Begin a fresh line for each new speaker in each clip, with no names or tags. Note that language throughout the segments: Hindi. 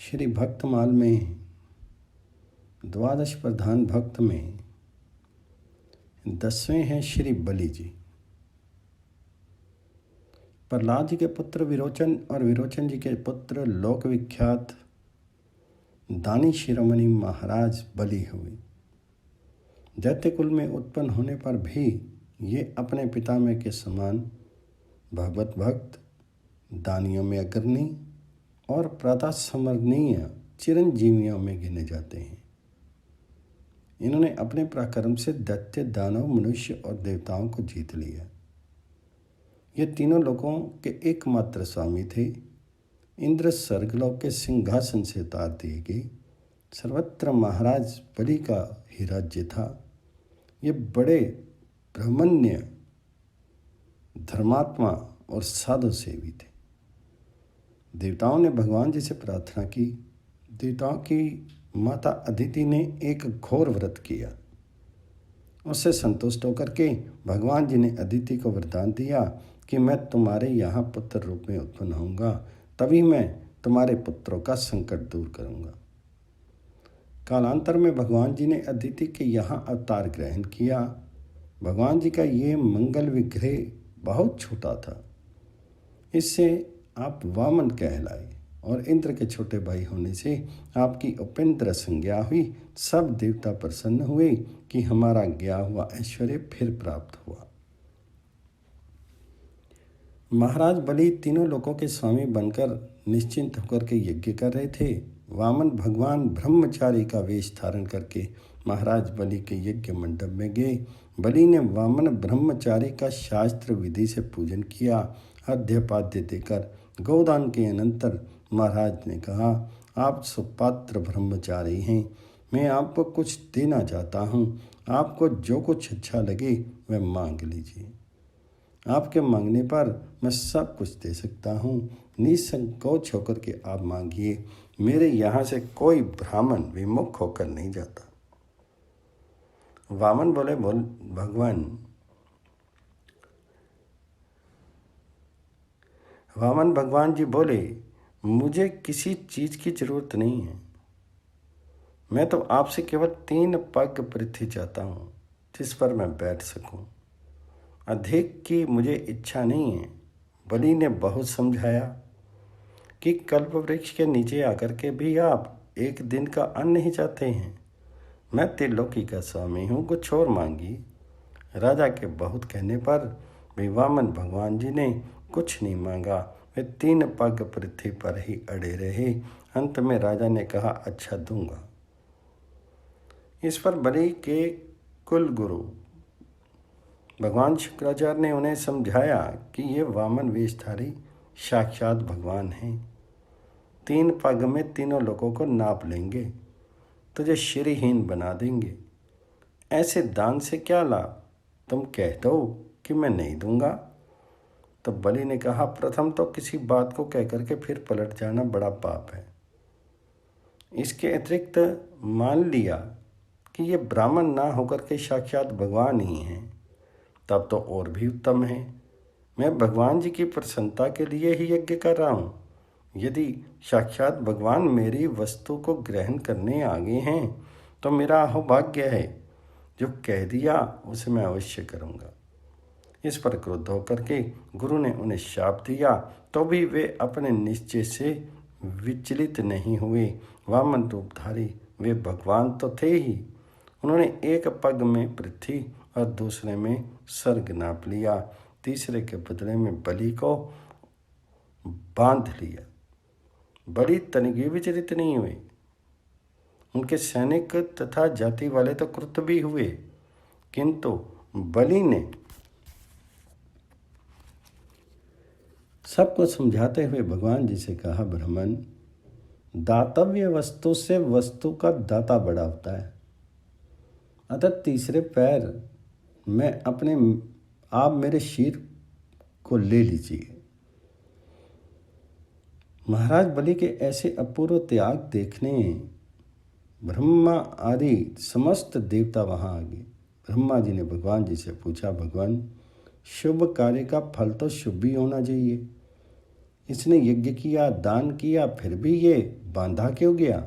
श्री भक्तमाल में द्वादश प्रधान भक्त में 10वें हैं श्री बलि जी। प्रहलाद जी के पुत्र विरोचन और विरोचन जी के पुत्र लोक विख्यात दानी शिरोमणि महाराज बलि हुए। दैत्य कुल में उत्पन्न होने पर भी ये अपने पितामह के समान भगवत भक्त, दानियों में अग्रणी और प्रातःस्मरणीय चिरंजीवियों में गिने जाते हैं। इन्होंने अपने पराक्रम से दैत्य, दानव, मनुष्य और देवताओं को जीत लिया। ये तीनों लोगों के एकमात्र स्वामी थे। इंद्र स्वर्गलोक के सिंहासन से उतार दिए गए। सर्वत्र महाराज बलि का ही राज्य था। ये बड़े ब्रह्मण्य, धर्मात्मा और साधु सेवी थे। देवताओं ने भगवान जी से प्रार्थना की। देवताओं की माता अदिति ने एक घोर व्रत किया। उससे संतुष्ट होकर के भगवान जी ने अदिति को वरदान दिया कि मैं तुम्हारे यहाँ पुत्र रूप में उत्पन्न होऊंगा, तभी मैं तुम्हारे पुत्रों का संकट दूर करूंगा। कालांतर में भगवान जी ने अदिति के यहाँ अवतार ग्रहण किया। भगवान जी का ये मंगल विग्रह बहुत छोटा था। इससे आप वामन कहलाए और इंद्र के छोटे भाई होने से आपकी उपेंद्र संज्ञा हुई। सब देवता प्रसन्न हुए कि हमारा गया हुआ ऐश्वर्य फिर प्राप्त हुआ। महाराज बलि तीनों लोकों के स्वामी बनकर निश्चिंत होकर के यज्ञ कर रहे थे। वामन भगवान ब्रह्मचारी का वेश धारण करके महाराज बलि के यज्ञ मंडप में गए। बलि ने वामन ब्रह्मचारी का शास्त्र विधि से पूजन किया। अर्घ्यपाद्य देकर गोदान के अनंतर महाराज ने कहा, आप सुपात्र ब्रह्मचारी हैं, मैं आपको कुछ देना चाहता हूँ। आपको जो कुछ अच्छा लगे वह मांग लीजिए। आपके मांगने पर मैं सब कुछ दे सकता हूँ। निसंकोच होकर के आप मांगिए। मेरे यहाँ से कोई ब्राह्मण विमुख होकर नहीं जाता। वामन बोले, भगवान जी बोले, मुझे किसी चीज़ की जरूरत नहीं है। मैं तो आपसे केवल 3 पग पृथ्वी चाहता हूँ जिस पर मैं बैठ सकूँ। अधिक की मुझे इच्छा नहीं है। बलि ने बहुत समझाया कि कल्प वृक्ष के नीचे आकर के भी आप एक दिन का अन्न नहीं चाहते हैं। मैं त्रिलोकी का स्वामी हूँ, कुछ और मांगी। राजा के बहुत कहने पर भी वामन भगवान जी ने कुछ नहीं मांगा। वे 3 पग पृथ्वी पर ही अड़े रहे। अंत में राजा ने कहा, अच्छा दूंगा। इस पर बलि के कुल गुरु भगवान शुक्राचार्य ने उन्हें समझाया कि ये वामन वेशधारी साक्षात भगवान हैं। 3 पग में तीनों लोगों को नाप लेंगे, तुझे श्रीहीन बना देंगे। ऐसे दान से क्या लाभ? तुम कह दो कि मैं नहीं दूंगा। तो बलि ने कहा, प्रथम तो किसी बात को कह करके फिर पलट जाना बड़ा पाप है। इसके अतिरिक्त मान लिया कि ये ब्राह्मण ना होकर के साक्षात भगवान ही हैं, तब तो और भी उत्तम है। मैं भगवान जी की प्रसन्नता के लिए ही यज्ञ कर रहा हूँ। यदि साक्षात भगवान मेरी वस्तु को ग्रहण करने आ गए हैं तो मेरा अहोभाग्य है। जो कह दिया उसे मैं अवश्य करूँगा। इस पर क्रुद्ध होकर के गुरु ने उन्हें शाप दिया, तो भी वे अपने निश्चय से विचलित नहीं हुए। वामन रूपधारी वे भगवान तो थे ही। उन्होंने एक पग में पृथ्वी और दूसरे में स्वर्ग नाप लिया। तीसरे के बदले में बलि को बांध लिया। बलि तनिक विचलित नहीं हुए। उनके सैनिक तथा जाति वाले तो क्रुद्ध भी हुए, किंतु बलि ने सबको समझाते हुए भगवान जी से कहा, ब्राह्मण, दातव्य वस्तु से वस्तु का दाता बड़ा होता है। अतः तीसरे पैर में आप मेरे शीर को ले लीजिए। महाराज बलि के ऐसे अपूर्व त्याग देखने ब्रह्मा आदि समस्त देवता वहाँ आ गए। ब्रह्मा जी ने भगवान जी से पूछा, भगवान, शुभ कार्य का फल तो शुभ ही होना चाहिए। इसने यज्ञ किया, दान किया, फिर भी ये बांधा क्यों गया?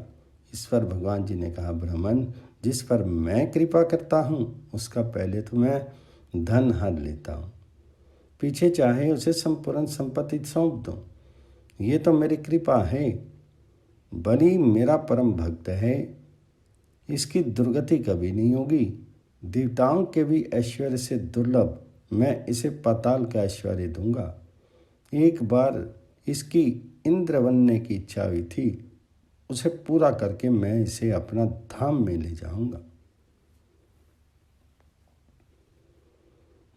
इस पर भगवान जी ने कहा, ब्राह्मण, जिस पर मैं कृपा करता हूँ उसका पहले तो मैं धन हर लेता हूँ, पीछे चाहे उसे संपूर्ण संपत्ति सौंप दूँ। ये तो मेरी कृपा है। बलि मेरा परम भक्त है, इसकी दुर्गति कभी नहीं होगी। देवताओं के भी ऐश्वर्य से दुर्लभ मैं इसे पाताल का ऐश्वर्य दूंगा। एक बार इसकी इंद्र बनने की इच्छा हुई थी, उसे पूरा करके मैं इसे अपना धाम में ले जाऊंगा।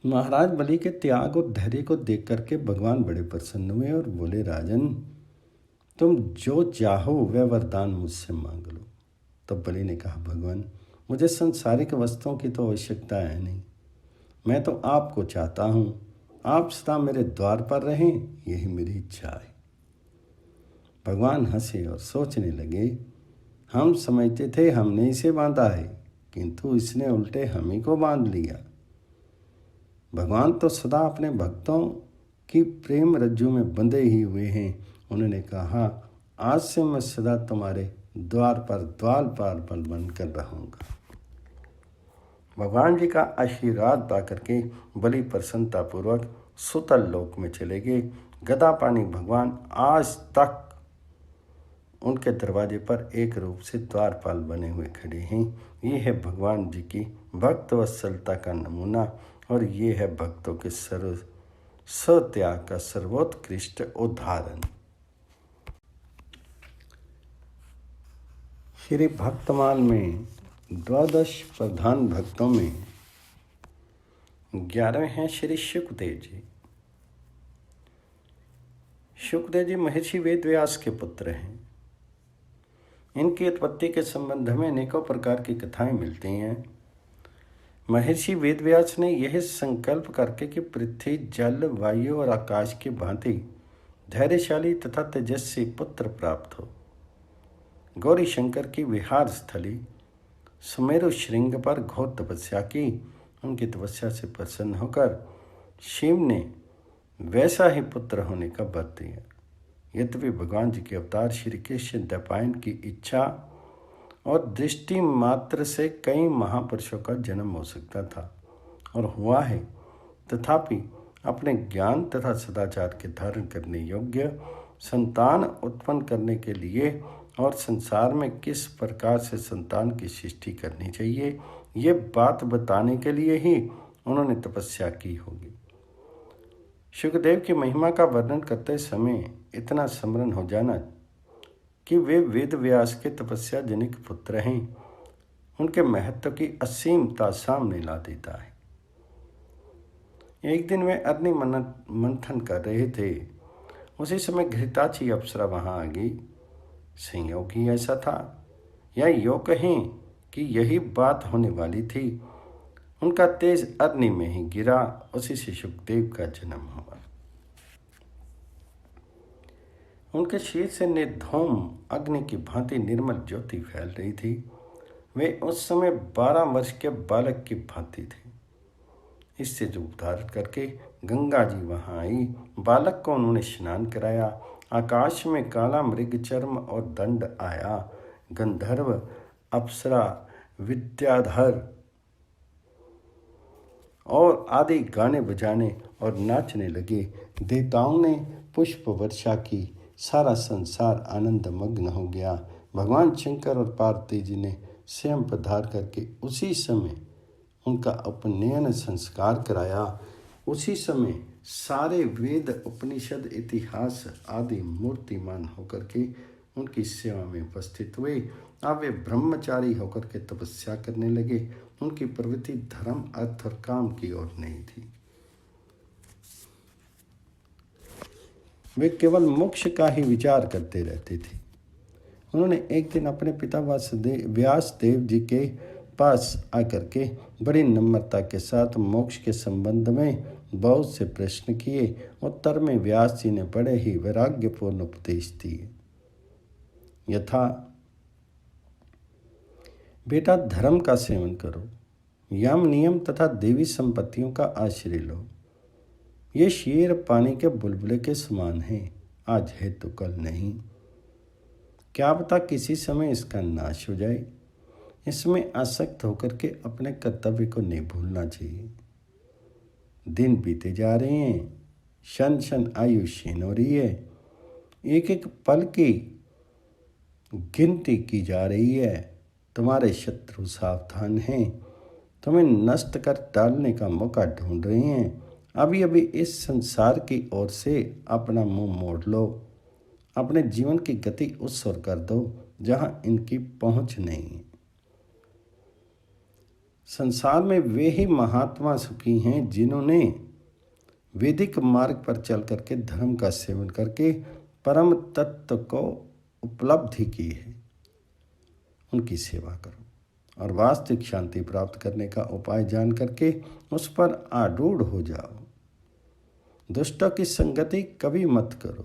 महाराज बलि के त्याग और धैर्य को देख करके भगवान बड़े प्रसन्न हुए और बोले, राजन, तुम जो चाहो वह वरदान मुझसे मांग लो। तब बलि ने कहा, भगवान, मुझे संसारिक वस्तुओं की तो आवश्यकता है नहीं, मैं तो आपको चाहता हूँ, आप सदा मेरे द्वार पर रहें, यही मेरी इच्छा है। भगवान हंसे और सोचने लगे, हम समझते थे हमने इसे बांधा है, किंतु इसने उल्टे हम ही को बांध लिया। भगवान तो सदा अपने भक्तों की प्रेम रज्जू में बंधे ही हुए हैं। उन्होंने कहा, आज से मैं सदा तुम्हारे द्वार पर द्वारपाल बनकर रहूँगा। भगवान जी का आशीर्वाद पा करके बलि प्रसन्नतापूर्वक सुतल लोक में चले गए। गदा पानी भगवान आज तक उनके दरवाजे पर एक रूप से द्वारपाल बने हुए खड़े हैं। ये है भगवान जी की भक्त वत्सलता का नमूना, और ये है भक्तों के सत्याग का सर्वोत्कृष्ट उदाहरण। श्री भक्तमाल में 12 प्रधान भक्तों में 11वें हैं श्री शुकदेव जी। शुकदेव जी महर्षि वेदव्यास के पुत्र हैं। इनकी उत्पत्ति के संबंध में अनेकों प्रकार की कथाएं मिलती हैं। महर्षि वेदव्यास ने यह संकल्प करके कि पृथ्वी, जल, वायु और आकाश की भांति धैर्यशाली तथा तेजस्वी पुत्र प्राप्त हो, गौरी शंकर की विहार स्थली सुमेरु श्रृंग पर घोर तपस्या की। उनकी तपस्या से प्रसन्न होकर शिव ने वैसा ही पुत्र होने का वर दिया। यद्यपि भगवान जी के अवतार श्री कृष्ण द्वैपायन की इच्छा और दृष्टि मात्र से कई महापुरुषों का जन्म हो सकता था और हुआ है, तथापि अपने ज्ञान तथा सदाचार के धारण करने योग्य संतान उत्पन्न करने के लिए और संसार में किस प्रकार से संतान की सृष्टि करनी चाहिए, ये बात बताने के लिए ही उन्होंने तपस्या की होगी। शुकदेव की महिमा का वर्णन करते समय इतना स्मरण हो जाना कि वे वेद व्यास के तपस्या जनिक पुत्र हैं, उनके महत्व की असीमता सामने ला देता है। एक दिन वे अग्नि मंथन कर रहे थे। उसी समय घृताची अप्सरा वहां आ गई। संयोग ही ऐसा था, या यो कहें कि यही बात होने वाली थी। उनका तेज अग्नि में ही गिरा। उसी से शुकदेव का जन्म हुआ। उनके शीर से निर्धूम अग्नि की भांति निर्मल ज्योति फैल रही थी। वे उस समय 12 वर्ष के बालक की भांति थे। इससे रूप धारण करके गंगा जी वहां आई। बालक को उन्होंने स्नान कराया। आकाश में काला मृग चर्म और दंड आया। गंधर्व, अप्सरा, विद्याधर और आदि गाने बजाने और नाचने लगे। देवताओं ने पुष्प वर्षा की। सारा संसार आनंद मग्न हो गया। भगवान शंकर और पार्वती जी ने स्वयं पधार करके उसी समय उनका उपनयन संस्कार कराया। उसी समय सारे वेद, उपनिषद, इतिहास आदि मूर्तिमान होकर के उनकी सेवा में उपस्थित हुए। अब वे ब्रह्मचारी होकर के तपस्या करने लगे। उनकी प्रवृत्ति धर्म, अर्थ और काम की ओर नहीं थी। वे केवल मोक्ष का ही विचार करते रहते थे। उन्होंने एक दिन अपने पिता व्यास देव जी के पास आकर के बड़ी नम्रता के साथ मोक्ष के संबंध में बहुत से प्रश्न किए। उत्तर में व्यास जी ने बड़े ही वैराग्यपूर्ण उपदेश दिए। यथा, बेटा, धर्म का सेवन करो, यम नियम तथा देवी संपत्तियों का आश्रय लो। ये शेर पानी के बुलबुले के समान हैं। आज है तो कल नहीं। क्या पता किसी समय इसका नाश हो जाए। इसमें आसक्त होकर के अपने कर्तव्य को नहीं भूलना चाहिए। दिन बीते जा रहे हैं, क्षण क्षण आयु क्षीण हो रही है, एक एक पल की गिनती की जा रही है। तुम्हारे शत्रु सावधान हैं, तुम्हें नष्ट कर डालने का मौका ढूंढ रहे हैं। अभी अभी इस संसार की ओर से अपना मुंह मोड़ लो। अपने जीवन की गति उस ओर कर दो जहां इनकी पहुंच नहीं है। संसार में वे ही महात्मा सुखी हैं जिन्होंने वैदिक मार्ग पर चल करके धर्म का सेवन करके परम तत्व को उपलब्धि की है। उनकी सेवा करो और वास्तविक शांति प्राप्त करने का उपाय जान करके उस पर आरूढ़ हो जाओ। दुष्टों की संगति कभी मत करो,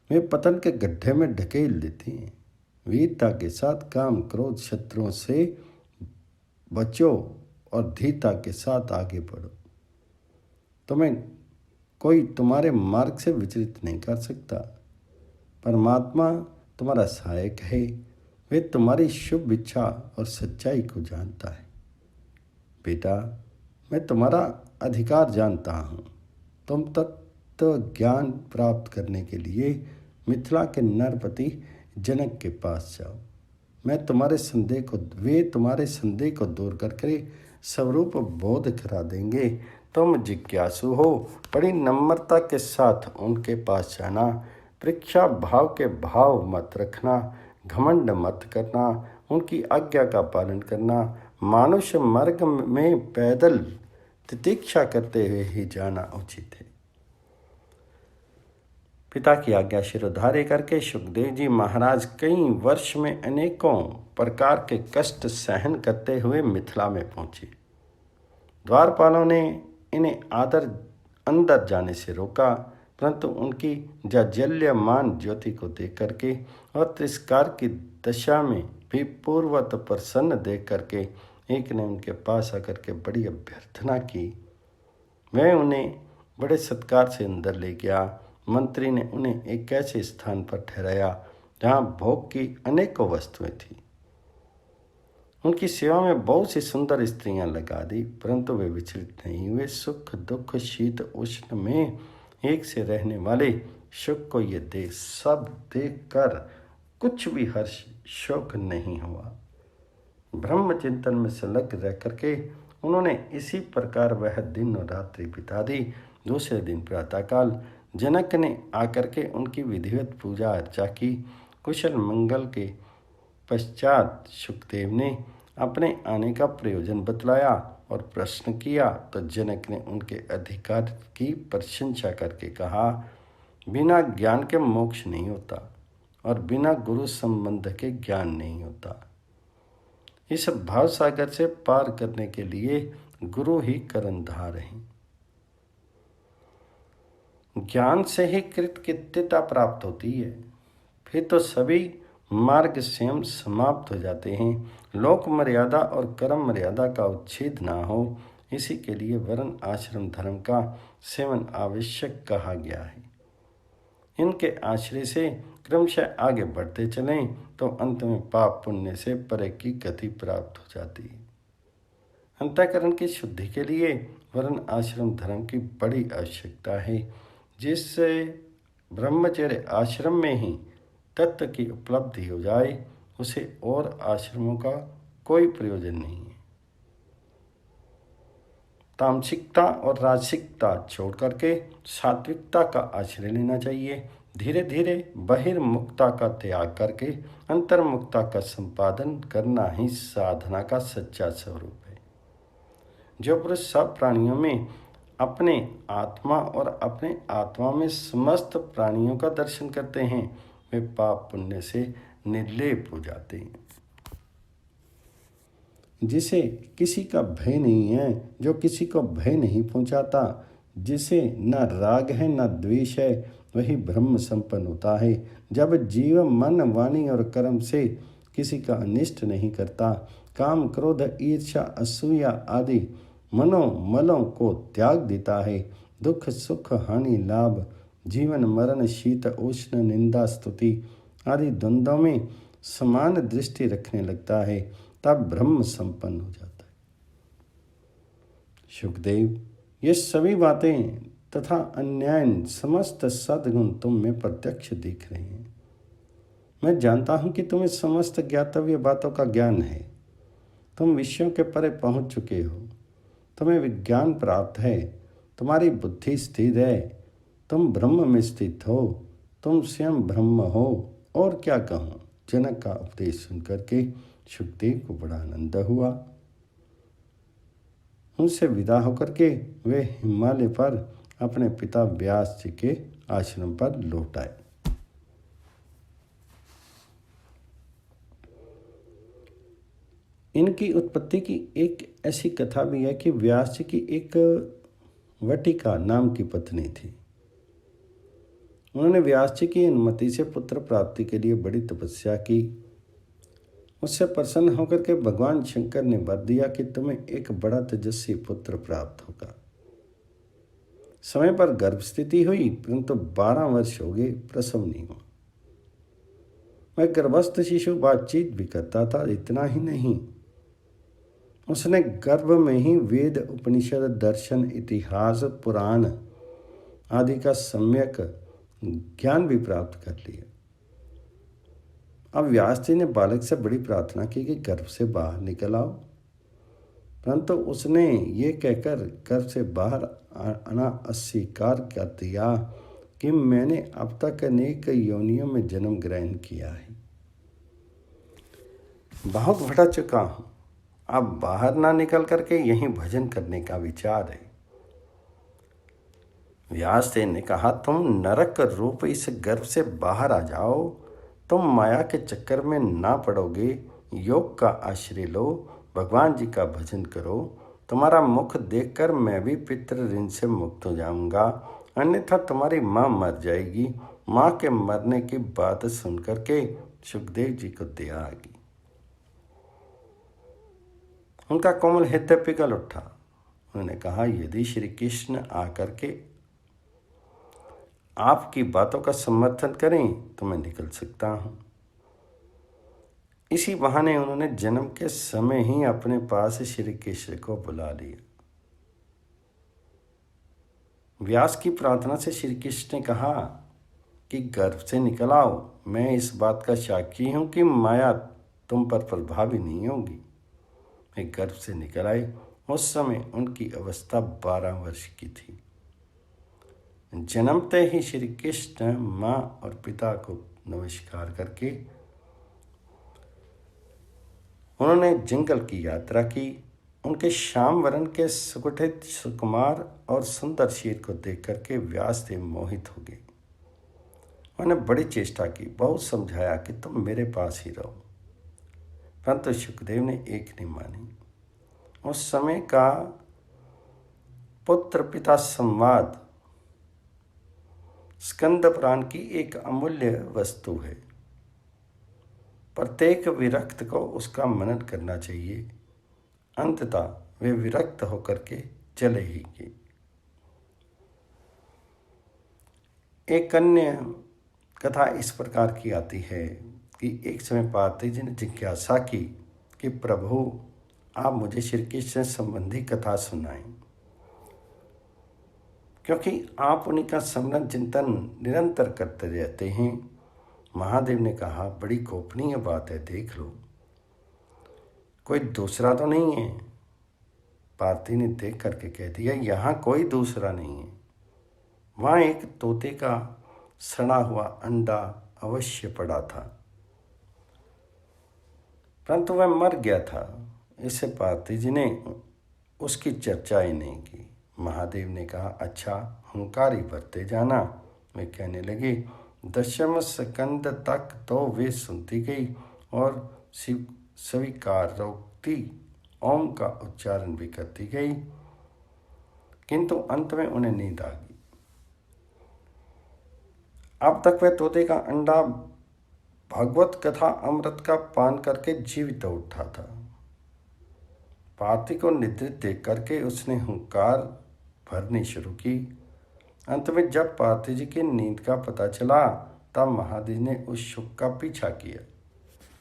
वे पतन के गड्ढे में ढकेल देती हैं। वीरता के साथ काम क्रोध शत्रुओं से बचो और धीरता के साथ आगे बढ़ो। तुम्हें कोई तुम्हारे मार्ग से विचलित नहीं कर सकता। परमात्मा तुम्हारा सहायक है, वे तुम्हारी शुभ इच्छा और सच्चाई को जानता है। बेटा, मैं तुम्हारा अधिकार जानता हूँ। तुम तत्व ज्ञान प्राप्त करने के लिए मिथिला के नरपति जनक के पास जाओ। वे तुम्हारे संदेह को दूर करके स्वरूप बोध करा देंगे। तुम जिज्ञासु हो, बड़ी नम्रता के साथ उनके पास जाना। परीक्षा भाव के भाव मत रखना, घमंड मत करना, उनकी आज्ञा का पालन करना। मानुष मार्ग में पैदल तितिक्षा करते हुए ही जाना उचित है। पिता की आज्ञा शिरोधार्य करके सुखदेव जी महाराज कई वर्ष में अनेकों प्रकार के कष्ट सहन करते हुए मिथिला में पहुंचे। द्वारपालों ने इन्हें अंदर जाने से रोका, परंतु उनकी जाज्वल्यमान ज्योति को देख करके और तिरस्कार की दशा में भी पूर्वत प्रसन्न देख करके एक ने उनके पास आकर के बड़ी अभ्यर्थना की। वह उन्हें बड़े सत्कार से अंदर ले गया। मंत्री ने उन्हें एक ऐसे स्थान पर ठहराया जहाँ भोग की अनेकों वस्तुएं थी। उनकी सेवा में बहुत सी सुंदर स्त्रियां लगा दी, परंतु वे विचलित नहीं हुए। सुख दुख शीत उष्ण में एक से रहने वाले सुख को ये देख सब देख कर कुछ भी हर्ष शोक नहीं हुआ। ब्रह्म चिंतन में संलग्न रह करके उन्होंने इसी प्रकार वह दिन और रात्रि बिता दी। दूसरे दिन प्रातःकाल जनक ने आकर के उनकी विधिवत पूजा अर्चा की। कुशल मंगल के पश्चात सुखदेव ने अपने आने का प्रयोजन बतलाया और प्रश्न किया तो जनक ने उनके अधिकार की प्रशंसा करके कहा, बिना ज्ञान के मोक्ष नहीं होता और बिना गुरु संबंध के ज्ञान नहीं होता। इस भाव सागर से पार करने के लिए गुरु ही करनधार हैं। ज्ञान से ही कृतकृत्यता प्राप्त होती है, फिर तो सभी मार्ग स्वयं समाप्त हो जाते हैं। लोक मर्यादा और कर्म मर्यादा का उच्छेद ना हो, इसी के लिए वर्ण आश्रम धर्म का सेवन आवश्यक कहा गया है। इनके आश्रय से क्रमशः आगे बढ़ते चलें तो अंत में पाप पुण्य से परे की गति प्राप्त हो जाती है। अंतःकरण की शुद्धि के लिए वर्ण आश्रम धर्म की बड़ी आवश्यकता है, जिससे ब्रह्मचर्य आश्रम में ही तत्व की उपलब्धि हो जाए, उसे और आश्रमों का कोई प्रयोजन नहीं है। तामसिकता और राजसिकता छोड़ करके सात्विकता का आश्रय लेना चाहिए। धीरे धीरे बहिर्मुखता का त्याग करके अंतर्मुखता का संपादन करना ही साधना का सच्चा स्वरूप है। जो पुरुष सब प्राणियों में अपने आत्मा और अपने आत्मा में समस्त प्राणियों का दर्शन करते हैं, वे पाप पुण्य से निर्लेप हो जाते हैं। जिसे किसी का भय नहीं है, जो किसी को भय नहीं पहुंचाता, जिसे न राग है न द्वेष है, वही ब्रह्म संपन्न होता है। जब जीव मन वाणी और कर्म से किसी का अनिष्ट नहीं करता, काम क्रोध ईर्ष्या असूया आदि मनोमलों को त्याग देता है, दुख सुख हानि लाभ जीवन मरण, शीत उष्ण, निंदा स्तुति आदि द्वंद्वों में समान दृष्टि रखने लगता है, तब ब्रह्म संपन्न हो जाता है। सुखदेव, ये सभी बातें तथा अन्याय समस्त सद्गुण तुम में प्रत्यक्ष दिख रहे हैं। मैं जानता हूं कि तुम्हें समस्त ज्ञातव्य बातों का ज्ञान है। तुम विषयों के परे पहुंच चुके हो। तुम्हें विज्ञान प्राप्त है। तुम्हारी बुद्धि स्थिर है। तुम ब्रह्म में स्थित हो। तुम स्वयं ब्रह्म हो। और क्या कहूँ। जनक का उपदेश सुनकर के सुखदेव को बड़ा आनंद हुआ। उनसे विदा होकर के वे हिमालय पर अपने पिता व्यास जी के आश्रम पर लौट आए। इनकी उत्पत्ति की एक ऐसी कथा भी है कि व्यास जी की एक वटिका नाम की पत्नी थी। उन्होंने व्यास जी की अनुमति से पुत्र प्राप्ति के लिए बड़ी तपस्या की। उससे प्रसन्न होकर के भगवान शंकर ने वर दिया कि तुम्हें एक बड़ा तेजस्वी पुत्र प्राप्त होगा। समय पर गर्भ स्थिति हुई, परंतु 12 वर्ष हो गए, प्रसव नहीं हुआ। वह गर्भस्थ शिशु बातचीत भी करता था। इतना ही नहीं, उसने गर्भ में ही वेद, उपनिषद, दर्शन, इतिहास, पुराण आदि का सम्यक ज्ञान भी प्राप्त कर लिया। अब व्यास जी ने बालक से बड़ी प्रार्थना की कि गर्भ से बाहर निकल आओ, परंतु उसने ये कहकर गर्भ से बाहर आना अस्वीकार कर दिया कि मैंने अब तक अनेक योनियों में जन्म ग्रहण किया है, बहुत भटक चुका हूँ। अब बाहर ना निकल करके यहीं भजन करने का विचार है। व्यास जी ने कहा, तुम नरक रूप इस गर्भ से बाहर आ जाओ। तुम माया के चक्कर में ना पड़ोगे। योग का आश्रय लो, भगवान जी का भजन करो। तुम्हारा मुख देखकर मैं भी पितृ ऋण से मुक्त हो जाऊंगा, अन्यथा तुम्हारी माँ मर जाएगी। माँ के मरने की बात सुनकर के सुखदेव जी को दया आ गई। उनका कोमल हृदय पिघल उठा। उन्होंने कहा, यदि श्री कृष्ण आकर के आपकी बातों का समर्थन करें तो मैं निकल सकता हूं। इसी बहाने उन्होंने जन्म के समय ही अपने पास श्री कृष्ण को बुला लिया। व्यास की प्रार्थना से श्री कृष्ण ने कहा कि गर्भ से निकल आओ। मैं इस बात का साक्षी हूं कि माया तुम पर प्रभावी नहीं होगी। वे गर्भ से निकल आए। उस समय उनकी अवस्था 12 वर्ष की थी। जन्मते ही श्री कृष्ण माँ और पिता को नमस्कार करके उन्होंने जंगल की यात्रा की। उनके श्याम वर्ण के सुगठित, सुकुमार और सुंदर शरीर को देख करके व्यास देव मोहित हो गए। उन्होंने बड़ी चेष्टा की, बहुत समझाया कि तुम मेरे पास ही रहो, परंतु सुखदेव ने एक नहीं मानी। उस समय का पुत्र पिता संवाद स्कंद पुराण की एक अमूल्य वस्तु है। प्रत्येक विरक्त को उसका मनन करना चाहिए। अंततः वे विरक्त होकर के चले ही गए। एक अन्य कथा इस प्रकार की आती है कि एक समय पार्वती जी ने जिज्ञासा की कि प्रभु, आप मुझे श्री कृष्ण संबंधी कथा सुनाएं, क्योंकि आप उन्हीं का स्मरण चिंतन निरंतर करते रहते हैं। महादेव ने कहा, बड़ी गोपनीय बात है, देख लो, कोई दूसरा तो नहीं है। पार्वती ने देख करके कह दिया, यहाँ कोई दूसरा नहीं है। वहाँ एक तोते का सड़ा हुआ अंडा अवश्य पड़ा था, परंतु वह मर गया था। इससे पार्वती जी ने उसकी चर्चा ही नहीं की। महादेव ने कहा, अच्छा, हुंकारी बरते जाना। वे कहने लगे, दशम स्कंद तक तो वे सुनती गई और स्वीकारोक्ति ओम का उच्चारण भी करती गई, किंतु अंत में उन्हें नींद आ गई। अब तक वह तोते का अंडा भगवत कथा अमृत का पान करके जीवित उठा था। पार्वती को निद्रित देख करके उसने हुंकार भरनी शुरू की। अंत में जब पार्थी जी की नींद का पता चला तब महादेव ने उस शुक का पीछा किया।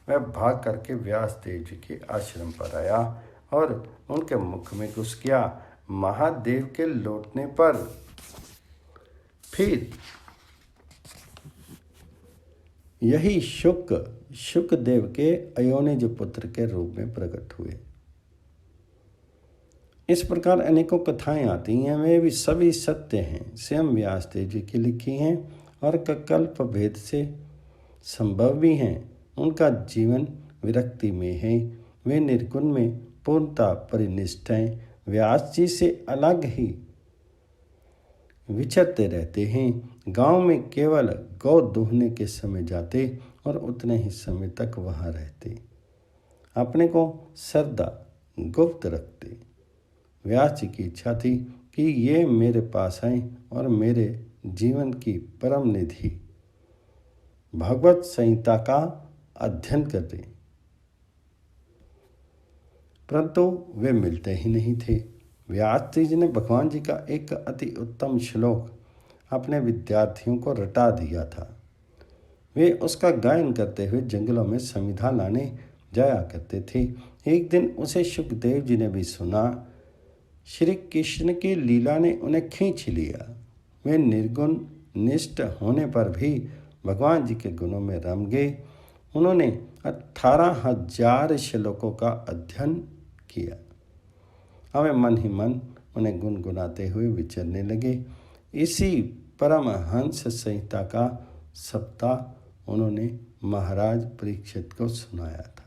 वह भाग करके व्यास देव जी के आश्रम पर आया और उनके मुख में घुस गया। महादेव के लौटने पर फिर यही शुकदेव के अयोनिज पुत्र के रूप में प्रकट हुए। इस प्रकार अनेकों कथाएं आती हैं, वे भी सभी सत्य हैं, स्वयं व्यास देव जी की लिखी हैं और कल्प भेद से संभव भी हैं। उनका जीवन विरक्ति में है, वे निर्गुण में पूर्णता परिनिष्ठ हैं, व्यास जी से अलग ही विचरते रहते हैं। गांव में केवल गौ दूहने के समय जाते और उतने ही समय तक वहां रहते, अपने को श्रद्धा गुप्त रखते। व्यास जी की इच्छा थी कि ये मेरे पास आए और मेरे जीवन की परम निधि भगवत संहिता का अध्ययन करते, परंतु वे मिलते ही नहीं थे। व्यास जी ने भगवान जी का एक अति उत्तम श्लोक अपने विद्यार्थियों को रटा दिया था। वे उसका गायन करते हुए जंगलों में समिधा लाने जाया करते थे। एक दिन उसे शुकदेव जी ने भी सुना। श्री कृष्ण की लीला ने उन्हें खींच लिया। वे निर्गुण निष्ठ होने पर भी भगवान जी के गुणों में रम गए। उन्होंने 18,000 श्लोकों का अध्ययन किया। हमें मन ही मन उन्हें गुनगुनाते हुए विचरने लगे। इसी परमहंस संहिता का सप्ताह उन्होंने महाराज परीक्षित को सुनाया था।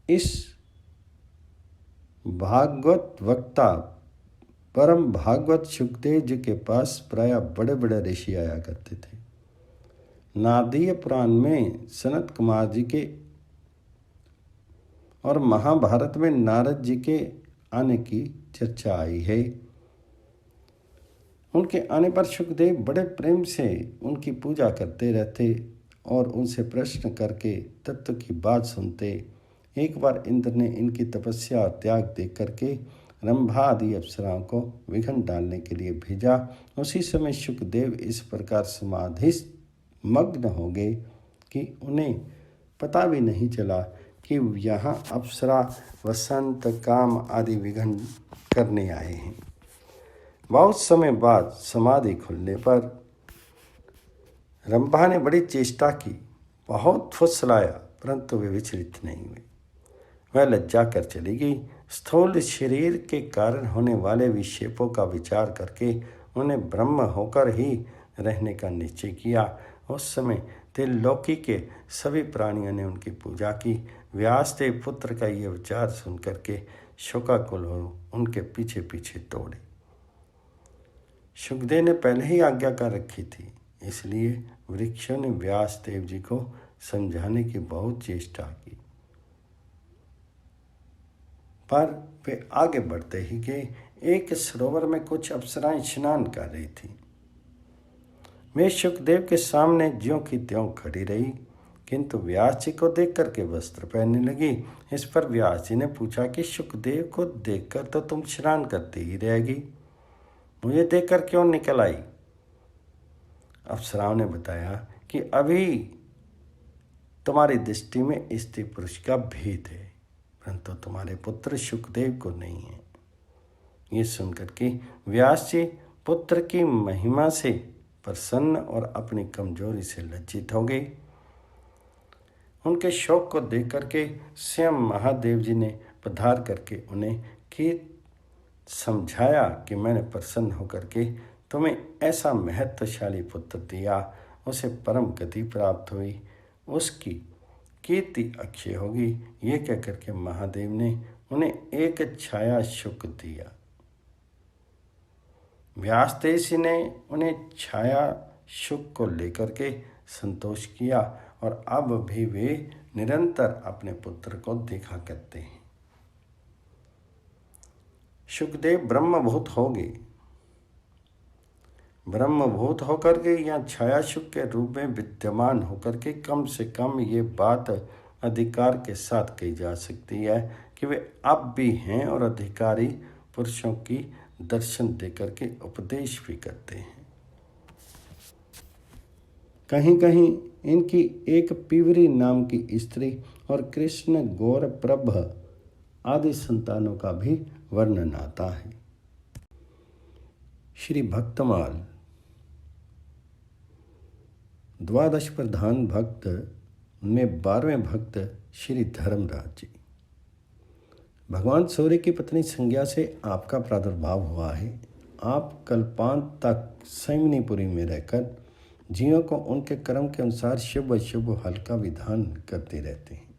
इस भागवत वक्ता परम भागवत शुकदेव जी के पास प्रायः बड़े बड़े ऋषि आया करते थे। नारदीय पुराण में सनत कुमार जी के और महाभारत में नारद जी के आने की चर्चा आई है। उनके आने पर शुकदेव बड़े प्रेम से उनकी पूजा करते रहते और उनसे प्रश्न करके तत्व की बात सुनते। एक बार इंद्र ने इनकी तपस्या और त्याग देख करके रंभा आदि अप्सराओं को विघ्न डालने के लिए भेजा। उसी समय शुकदेव इस प्रकार समाधि मग्न हो गए कि उन्हें पता भी नहीं चला कि यहाँ अप्सरा वसंत काम आदि विघ्न करने आए हैं। बहुत समय बाद समाधि खुलने पर रंभा ने बड़ी चेष्टा की, बहुत फुसलाया, परंतु वे विचलित नहीं हुए। वह लज्जा कर चली गई। स्थूल शरीर के कारण होने वाले विक्षेपों का विचार करके उन्हें ब्रह्म होकर ही रहने का निश्चय किया। उस समय त्रिलोकी के सभी प्राणियों ने उनकी पूजा की। व्यासदेव पुत्र का ये विचार सुन करके शोकाकुल हो उनके पीछे पीछे दौड़े। शुकदेव ने पहले ही आज्ञा कर रखी थी, इसलिए वृक्षों ने व्यासदेव जी को समझाने की बहुत चेष्टा की, पर वे आगे बढ़ते ही गए। एक सरोवर में कुछ अप्सराएं स्नान कर रही थीं। वे शुकदेव के सामने ज्यों की त्यों खड़ी रही, किंतु व्यास जी को देख करके वस्त्र पहनने लगी। इस पर व्यास जी ने पूछा कि शुकदेव को देखकर तो तुम स्नान करती ही रहेगी, मुझे देखकर क्यों निकल आई? अप्सराओं ने बताया कि अभी तुम्हारी दृष्टि में स्त्री पुरुष का भेद है, परंतु तुम्हारे पुत्र शुकदेव को नहीं है। ये सुनकर के व्यास जी पुत्र की महिमा से प्रसन्न और अपनी कमजोरी से लज्जित हो गए। उनके शोक को देख करके स्वयं महादेव जी ने पधार करके उन्हें कि समझाया कि मैंने प्रसन्न होकर के तुम्हें ऐसा महत्वशाली पुत्र दिया, उसे परम गति प्राप्त हुई, उसकी कीर्ति अक्षय होगी। ये कह करके महादेव ने उन्हें एक छाया शुक दिया। व्यासदेव जी ने उन्हें छाया शुक को लेकर के संतोष किया और अब भी वे निरंतर अपने पुत्र को देखा करते हैं। शुकदेव ब्रह्मभूत हो गए। ब्रह्मभूत होकर के या छाया शुक के रूप में विद्यमान होकर के कम से कम ये बात अधिकार के साथ कही जा सकती है कि वे अब भी हैं और अधिकारी पुरुषों की दर्शन देकर के उपदेश भी करते हैं। कहीं कहीं इनकी एक पिवरी नाम की स्त्री और कृष्ण गौरप्रभ आदि संतानों का भी वर्णन आता है। श्री भक्तमाल। द्वादश प्रधान भक्त में 12वें भक्त श्री धर्मराज जी। भगवान सूर्य की पत्नी संज्ञा से आपका प्रादुर्भाव हुआ है। आप कल्पांत तक संयमनीपुरी में रहकर जीवों को उनके कर्म के अनुसार शुभ अशुभ फल का विधान करते रहते हैं।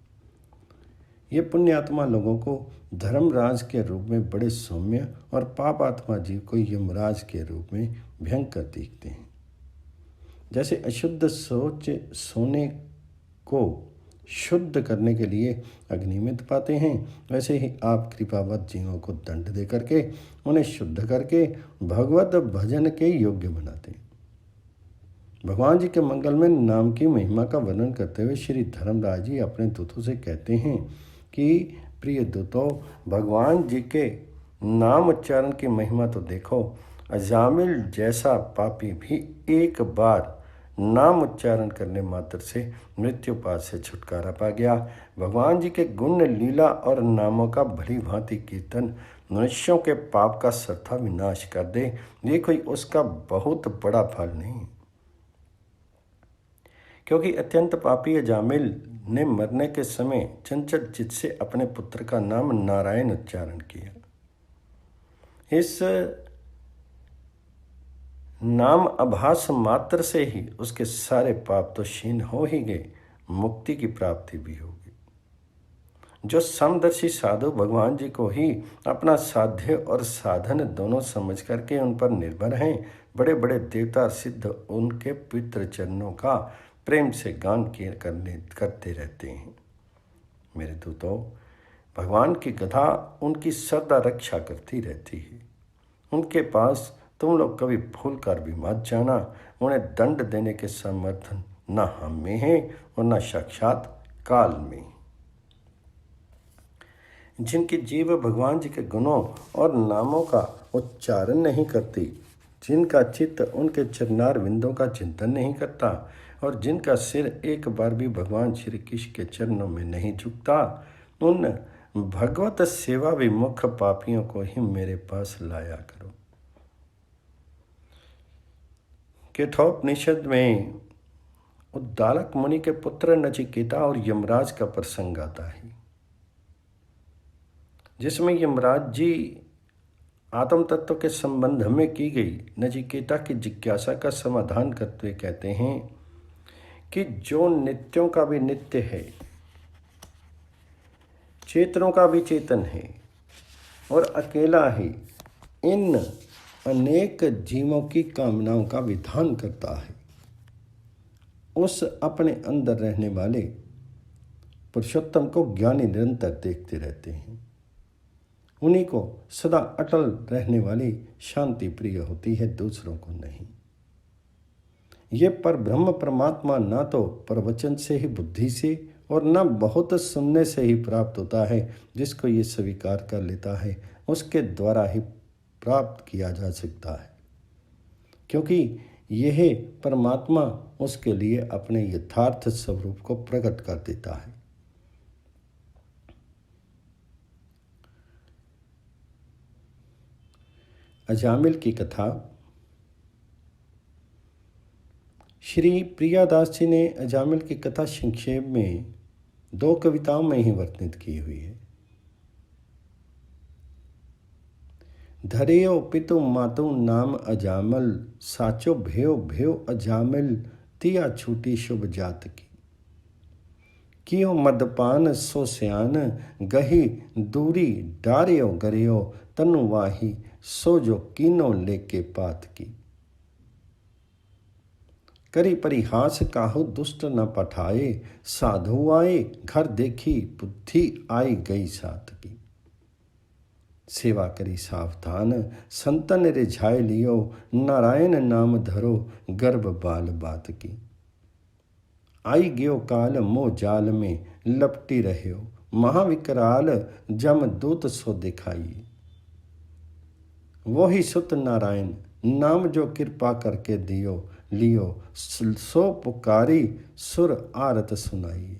ये पुण्यात्मा लोगों को धर्मराज के रूप में बड़े सौम्य और पापात्मा जीव को यमराज के रूप में भयंकर दिखते हैं। जैसे अशुद्ध सोच सोने को शुद्ध करने के लिए अग्नि में तपाते हैं, वैसे ही आप कृपावत जीवों को दंड दे करके उन्हें शुद्ध करके भगवत भजन के योग्य बनाते हैं। भगवान जी के मंगलमय नाम की महिमा का वर्णन करते हुए श्री धर्मराज जी अपने दूतों से कहते हैं कि प्रिय दूतों, भगवान जी के नाम उच्चारण की महिमा तो देखो। अजामिल जैसा पापी भी एक बार नाम उच्चारण करने मात्र से मृत्युपात से छुटकारा पा गया। भगवान जी के गुण लीला और नामों का भली भांति कीर्तन मनुष्यों के पाप का सर्था विनाश कर दे, ये कोई उसका बहुत बड़ा फल नहीं। क्योंकि अत्यंत पापी अजामिल ने मरने के समय चंचल चित्त से अपने पुत्र का नाम नारायण उच्चारण किया। इस नाम आभास मात्र से ही उसके सारे पाप तो क्षीण हो ही गए, मुक्ति की प्राप्ति भी होगी। जो समदर्शी साधु भगवान जी को ही अपना साध्य और साधन दोनों समझ करके उन पर निर्भर हैं, बड़े बड़े देवता सिद्ध उनके पवित्र चरणों का प्रेम से गान करते रहते हैं। मेरे दूतों, भगवान की गधा उनकी सदा रक्षा करती रहती है। उनके पास तुम लोग कभी भूल कर भी मत जाना। उन्हें दंड देने के समर्थन न हम में है और न साक्षात काल में। जिनकी जीव भगवान जी के गुणों और नामों का उच्चारण नहीं करती, जिनका चित्त उनके चरणार विंदों का चिंतन नहीं करता और जिनका सिर एक बार भी भगवान श्री कृष्ण के चरणों में नहीं झुकता, उन भगवत सेवा विमुख पापियों को ही मेरे पास लाया करो। केठोपनिषद में उद्दालक मुनि के पुत्र नचिकेता और यमराज का प्रसंग आता है, जिसमें यमराज जी आत्म तत्व के संबंध में की गई नचिकेता की जिज्ञासा का समाधान करते हुए कहते हैं कि जो नित्यों का भी नित्य है, चेतनों का भी चेतन है और अकेला ही इन अनेक जीवों की कामनाओं का विधान करता है, उस अपने अंदर रहने वाले पुरुषोत्तम को ज्ञानी निरंतर देखते रहते हैं। उन्हीं को सदा अटल रहने वाली शांति प्रिय होती है, दूसरों को नहीं। ये पर ब्रह्म परमात्मा ना तो प्रवचन से ही बुद्धि से और न बहुत सुनने से ही प्राप्त होता है। जिसको ये स्वीकार कर लेता है उसके द्वारा ही प्राप्त किया जा सकता है, क्योंकि यह परमात्मा उसके लिए अपने यथार्थ स्वरूप को प्रकट कर देता है। अजामिल की कथा। श्री प्रियादास जी ने अजामिल की कथा संक्षेप में 2 कविताओं में ही वर्णित की हुई है। धरेयो पितु मातु नाम अजामल, साचो भयो भयो अजामिल, तिया छूटी शुभ जात की। कियो मदपान सो स्यान, गही दूरी डारियो गरियो, तनु वाही सो जो कीनो लेके पात की। करी परिहास काहू दुष्ट न पठाए, साधु आए घर देखी बुद्धि आई गई सात की। सेवा करी सावधान संतन रिझाए लियो, नारायण नाम धरो गर्भ बाल बात की। आई गयो काल मोह जाल में लपटी रह्यो, महाविकराल जम दूत सो दिखाई। वो ही सुत नारायण नाम जो कृपा करके दियो लियो, सो पुकारी सुर आरत सुनाई।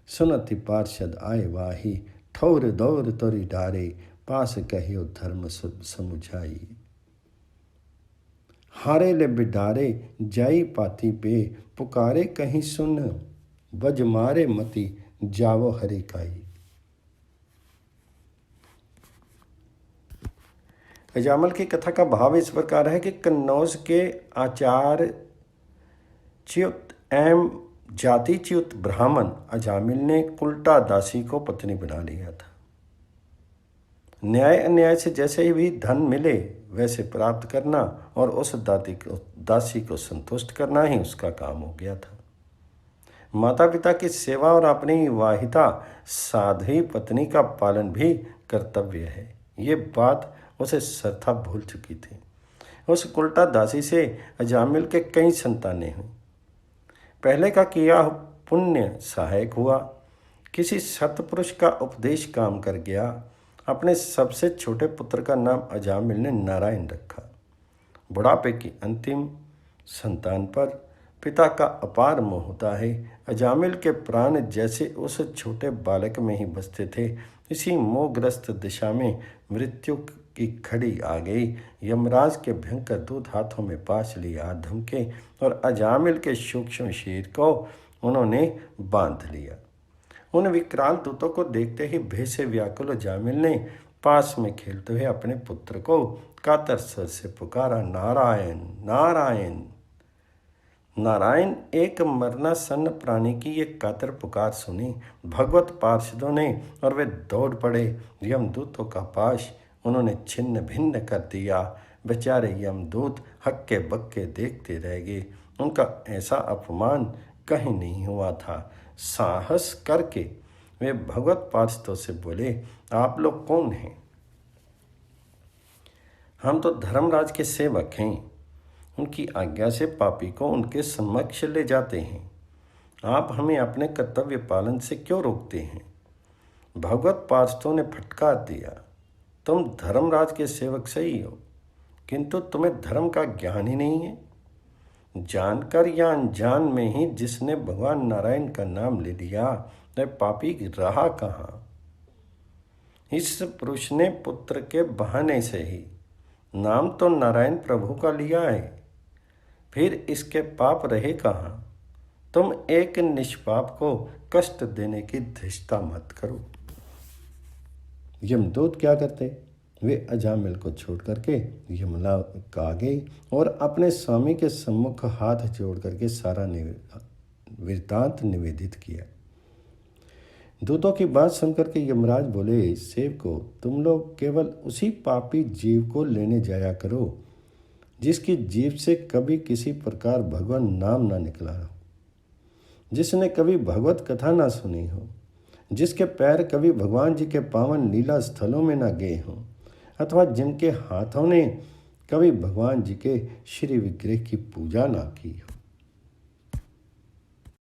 सुनति पार्षद आए वाही, ठौर दौर तोरी डारे, पास कहियो धर्म समुझाई। हारे ले बिडारे जाई पाती पे, पुकारे कहीं सुन, बज मारे मति जावो हरि काई। अजामल की कथा का भाव इस प्रकार है कि कन्नौज के आचार्य च्युत एवं जातिच्युत ब्राह्मण अजामिल ने कुल्टा दासी को पत्नी बना लिया था। न्याय अन्याय से जैसे भी धन मिले वैसे प्राप्त करना और उस दासी को संतुष्ट करना ही उसका काम हो गया था। माता पिता की सेवा और अपनी वाहिता साध्वी पत्नी का पालन भी कर्तव्य है, ये बात उसे सरथा भूल चुकी थी। उस कुल्टा दासी से अजामिल के कई संतानें हुई। पहले का किया पुण्य सहायक हुआ, किसी सत्पुरुष का उपदेश काम कर गया। अपने सबसे छोटे पुत्र का नाम अजामिल ने नारायण रखा। बुढ़ापे की अंतिम संतान पर पिता का अपार मोह होता है। अजामिल के प्राण जैसे उस छोटे बालक में ही बसते थे। इसी मोहग्रस्त दिशा में मृत्यु की घड़ी आ गई। यमराज के भयंकर दूत हाथों में पाश लिया धमके और अजामिल के सूक्ष्म शरीर को उन्होंने बांध लिया। उन विकराल दूतों को देखते ही भय से व्याकुल अजामिल ने पास में खेलते हुए अपने पुत्र को कातर स्वर से पुकारा, नारायण नारायण। नारायण एक मरणासन्न प्राणी की ये कातर पुकार सुनी भगवत पार्षदों ने और वे दौड़ पड़े यमदूतों का पाश। उन्होंने छिन्न भिन्न कर दिया। बेचारे यमदूत हक्के बक्के देखते रह गए। उनका ऐसा अपमान कहीं नहीं हुआ था। साहस करके वे भगवत पार्षदों से बोले, आप लोग कौन हैं? हम तो धर्मराज के सेवक हैं। उनकी आज्ञा से पापी को उनके समक्ष ले जाते हैं। आप हमें अपने कर्तव्य पालन से क्यों रोकते हैं? भगवत पार्षदों ने फटकार दिया, तुम धर्मराज के सेवक सही हो, किंतु तुम्हें धर्म का ज्ञान ही नहीं है। जानकर या अनजान में ही जिसने भगवान नारायण का नाम ले लिया वह पापी रहा कहाँ? इस पुरुष ने पुत्र के बहाने से ही नाम तो नारायण प्रभु का लिया है, फिर इसके पाप रहे कहाँ? तुम एक निष्पाप को कष्ट देने की धृष्टता मत करो। यमदूत क्या करते? वे अजामिल को छोड़ करके यमला का गए और अपने स्वामी के सम्मुख हाथ जोड़ करके सारा वृत्तांत निवेदित किया। दूतों की बात सुनकर के यमराज बोले, सेवको, तुम लोग केवल उसी पापी जीव को लेने जाया करो जिसकी जीभ से कभी किसी प्रकार भगवान नाम ना निकला हो, जिसने कभी भगवत कथा ना सुनी हो, जिसके पैर कभी भगवान जी के पावन लीला स्थलों में ना गए हों, अथवा जिनके हाथों ने कभी भगवान जी के श्री विग्रह की पूजा ना की हो।